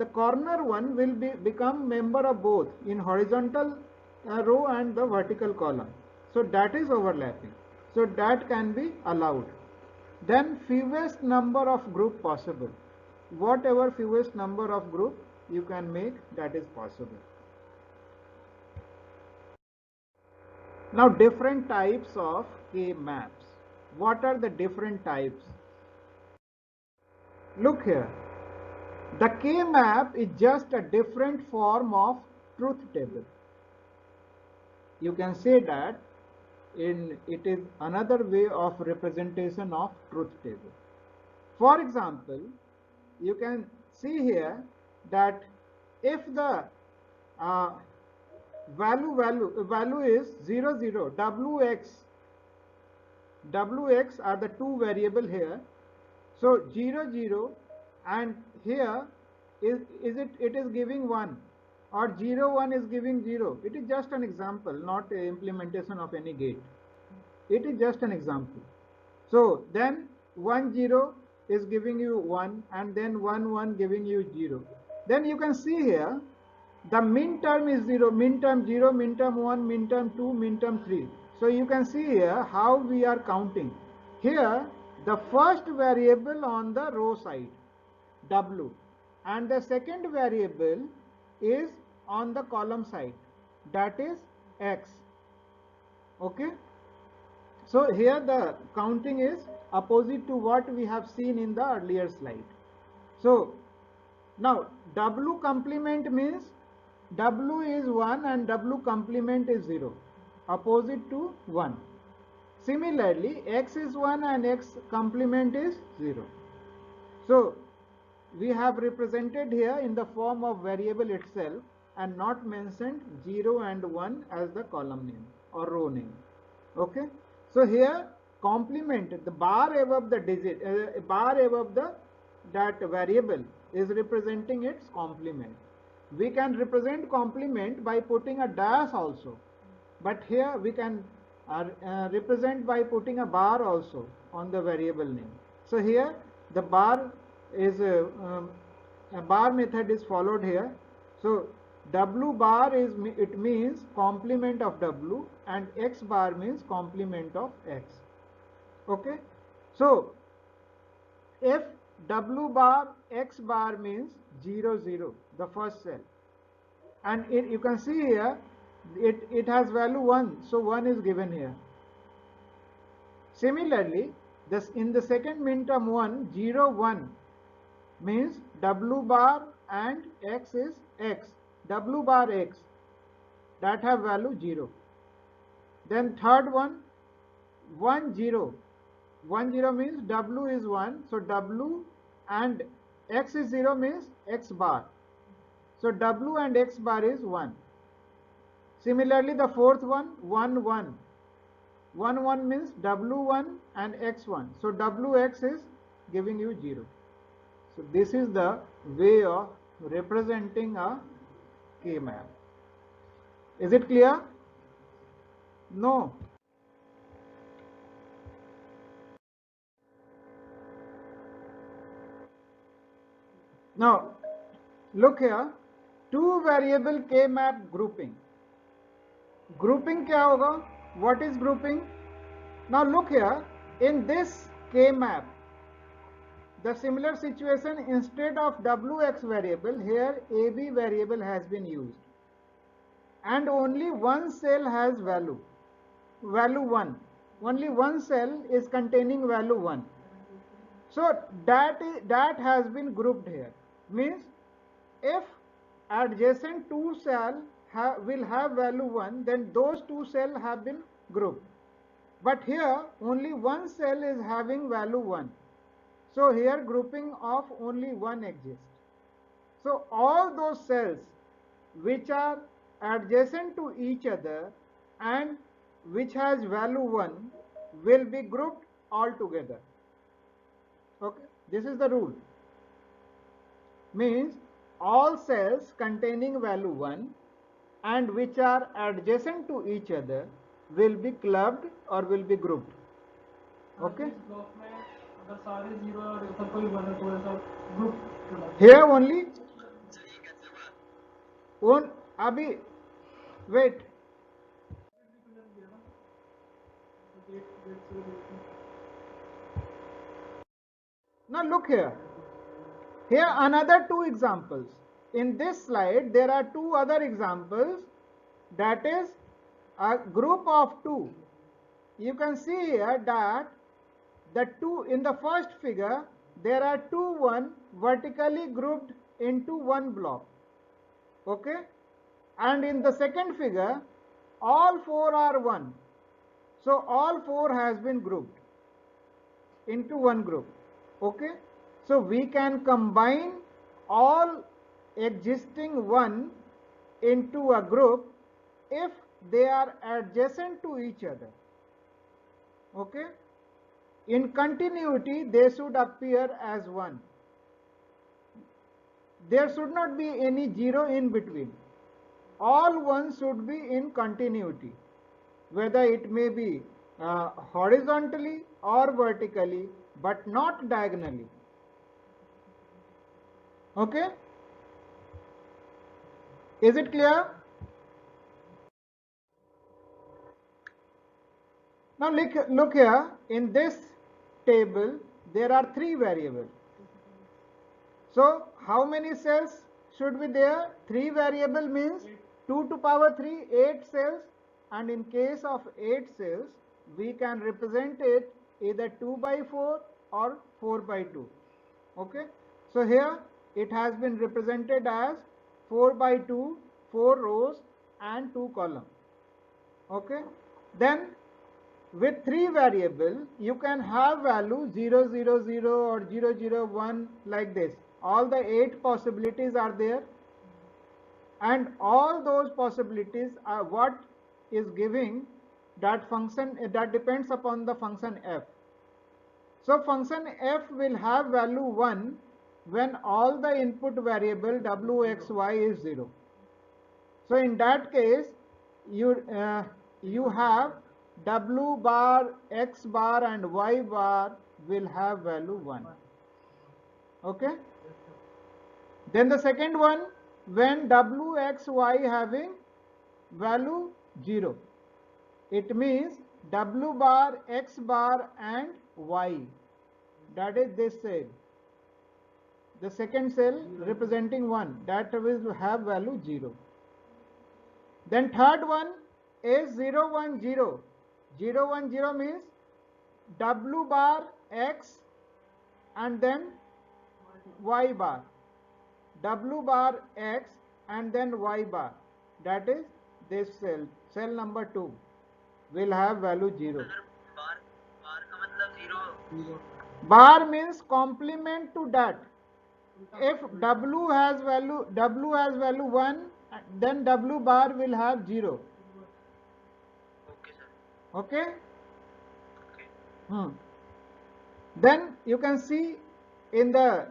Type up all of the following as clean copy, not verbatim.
the corner one will become member of both in horizontal row and the vertical column. So that is overlapping. So that can be allowed. Then fewest number of group possible. Whatever fewest number of group you can make, that is possible. Now different types of K-maps. What are the different types? Look here. The K-map is just a different form of truth table. You can say that it is another way of representation of truth table. For example, you can see here that if the value is 0 0, wx are the two variable here. So 0 0 and here it is giving 1 or 0 1 is giving 0. It is just an example, not a implementation of any gate. It is just an example. So then 1 0 is giving you 1 and then 1 1 giving you 0. Then you can see here the min term is 0, min term 0, min term 1, min term 2, min term 3. So you can see here how we are counting. Here the first variable on the row side, W, and the second variable is on the column side, that is X. Okay. So here the counting is opposite to what we have seen in the earlier slide. So now W complement means W is 1 and W complement is 0, opposite to 1. Similarly, X is 1 and X complement is 0. So we have represented here in the form of variable itself and not mentioned 0 and 1 as the column name or row name. Okay. So here complement, the bar above the digit, bar above that variable is representing its complement. We can represent complement by putting a dash also, but here we can represent by putting a bar also on the variable name. So here the bar is a bar method is followed here. So W bar is, it means complement of W, and X bar means complement of X. Okay. So if W bar X bar means 0 0, the first cell, and you can see here it has value 1, so 1 is given here. Similarly, this in the second min term 1 0 1 means W bar and X is X, W bar X, that have value 0. Then third one 1 0, 1 0 means W is 1, so W and X is 0 means X bar, so W and X bar is 1. Similarly, the fourth one 1 1, 1 1 means W1 and X1, so WX is giving you 0. So this is the way of representing a K-map. Is it clear? No. Now look here, two variable K-map grouping. Grouping क्या होगा? What is grouping? Now look here, in this K-map, the similar situation, instead of Wx variable, here AB variable has been used, and only one cell has value 1. Only one cell is containing value 1. So that has been grouped here. Means if adjacent two cell will have value 1, then those two cells have been grouped. But here only one cell is having value 1. So here grouping of only 1 exists. So all those cells which are adjacent to each other and which has value 1 will be grouped all together. Okay, this is the rule. Means all cells containing value 1 and which are adjacent to each other will be clubbed or will be grouped. Okay. Here only अभी wait. Now look here. Here another two examples. In this slide there are two other examples, that is a group of two. You can see here that the two in the first figure there are two vertically grouped into one block. Okay, and in the second figure all four are 1. So all four has been grouped into one group. Okay, so we can combine all existing 1 into a group if they are adjacent to each other. Okay, in continuity they should appear as 1. There should not be any 0 in between. All 1 should be in continuity, whether it may be horizontally or vertically, but not diagonally. Okay, is it clear? Now look here, in this table there are 3 variables. So how many cells should be there? 3 variable means 2 to power 3, 8 cells, and in case of 8 cells we can represent it either 2 by 4 or 4 by 2. Okay, so here it has been represented as 4 by 2, 4 rows and 2 columns. Okay, then with 3 variable you can have value 0 0 0 or 0 0 1 like this. All the 8 possibilities are there, and all those possibilities are what is giving that function, that depends upon the function f. So function f will have value 1 when all the input variable w x y is 0. So in that case you have w bar, x bar and y bar will have value 1. Okay, then the second one, when w x y having value 0, it means w bar, x bar and y, that is this cell, the second cell representing 1, that will have value 0. Then third one is 0 1 0. 0 1 0 means w bar, x and then y bar, w bar, x and then y bar, that is this cell number 2 will have value 0. Bar means complement to that. If w has value 1, then w bar will have 0. Okay, then you can see in the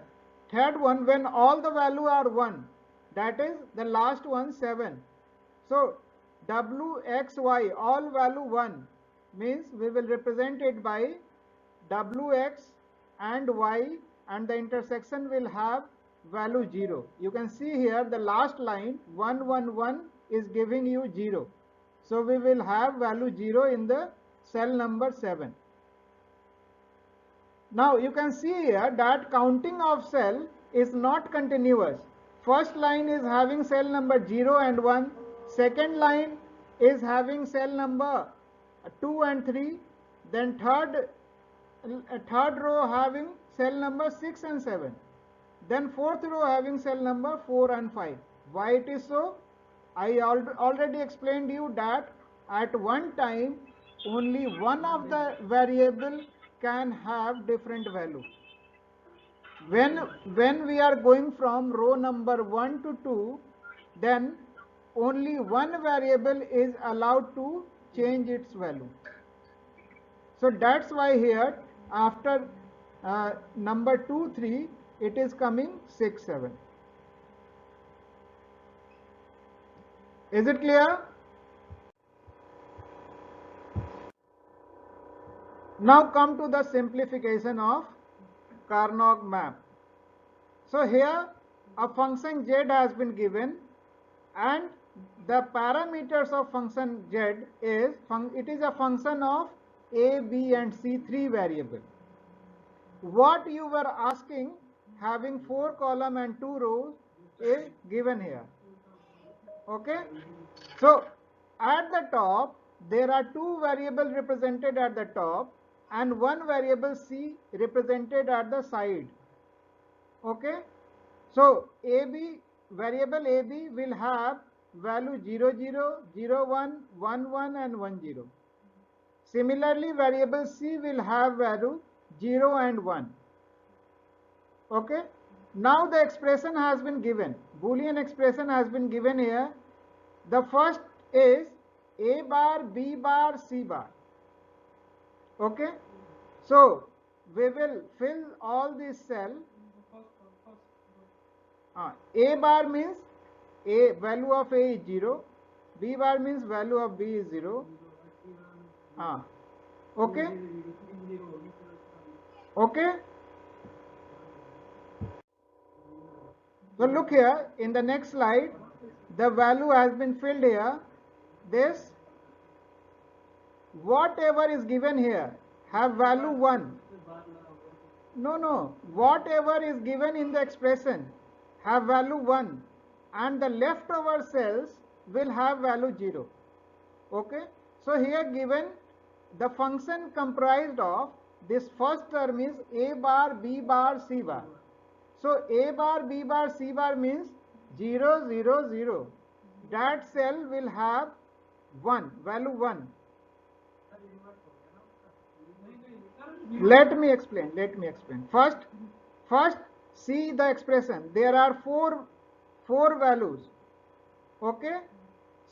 third one, when all the value are 1, that is the last one 7. So w x y all value 1 means we will represent it by w x and y, and the intersection will have value 0. You can see here the last line 1 1 1 is giving you 0. So we will have value 0 in the cell number 7. Now you can see here that counting of cell is not continuous. First line is having cell number 0 and 1, second line is having cell number 2 and 3, then third row having cell number 6 and 7, then fourth row having cell number 4 and 5. Why it is so? I already explained you that at one time only one of the variable can have different value. When we are going from row number 1 to 2, then only one variable is allowed to change its value. So that's why here after number 2 3 it is coming 6 7. Is it clear? Now come to the simplification of Carnot map. So here a function z has been given and the parameters of function z is it is a function of a, b and c, three variable. What you were asking, having 4 column and 2 rows, is given here. Okay, so at the top there are 2 variables represented at the top and 1 variable c represented at the side. Okay, so variable ab will have value 0 0 0 1 1 1 and 1 0. Similarly, variable c will have value 0 and 1. Okay, now the expression has been given, Boolean expression has been given here. The first is a bar, b bar, c bar. Okay, so we will fill all these cells. A bar means a value of a is 0, b bar means value of b is 0. Okay, okay. So look here in the next slide, the value has been filled here. This whatever is given here have value 1. No, whatever is given in the expression have value 1 and the leftover cells will have value 0. Okay, so here given the function comprised of this first term is a bar, b bar, c bar. So a bar, b bar, c bar means 0 0 0. That cell will have 1, value 1. Let me explain. First see the expression. There are four values. Okay,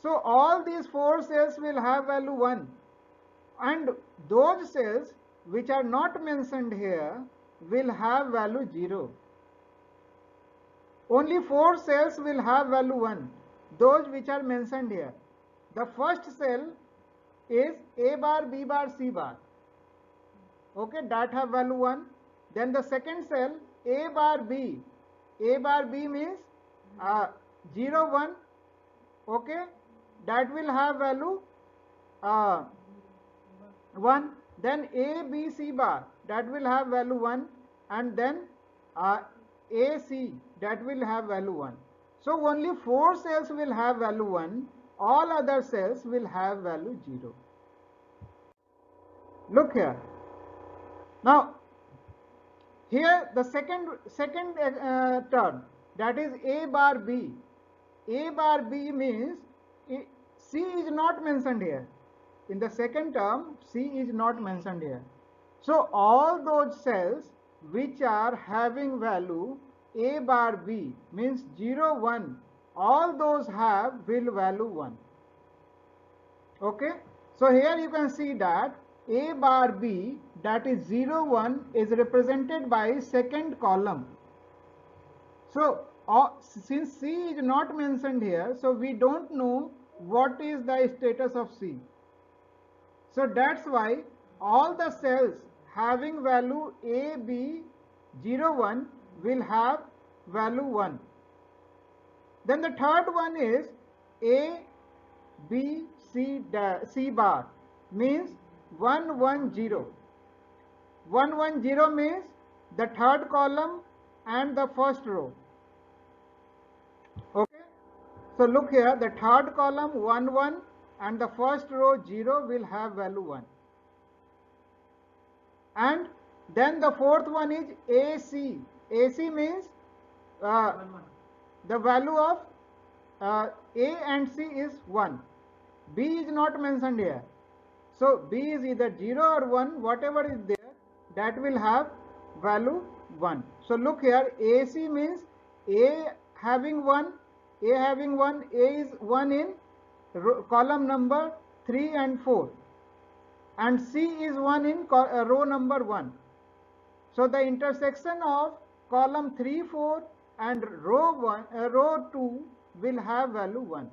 so all these 4 cells will have value 1 and those cells which are not mentioned here will have value 0. Only 4 cells will have value 1, those which are mentioned here. The first cell is a bar, b bar, c bar. Okay, that have value 1. Then the second cell a bar b means 0 1. Okay, that will have value 1. Then a b c bar, that will have value 1, and then a c, that will have value 1. So only 4 cells will have value 1, all other cells will have value 0. Look here. Now here the second term, that is a bar b. A bar b means c is not mentioned here. In the second term, c is not mentioned here. So all those cells which are having value a bar b means 0 1, all those will value 1. Okay, so here you can see that a bar b, that is 0 1, is represented by second column. So since c is not mentioned here, so we don't know what is the status of c. So that's why all the cells having value a b 0 1 will have value 1. Then the third one is a b c bar means 1 1 0. 1 1 0 means the third column and the first row. Okay, so look here, the third column 1 1 and the first row 0 will have value 1. And then the fourth one is AC. AC means the value of A and C is 1. B is not mentioned here. So B is either 0 or 1, whatever is there, that will have value 1. So look here, AC means A having 1, A is 1 in column number 3 and 4. And C is 1 in row number 1. So the intersection of column 3, 4 and row 2 will have value 1.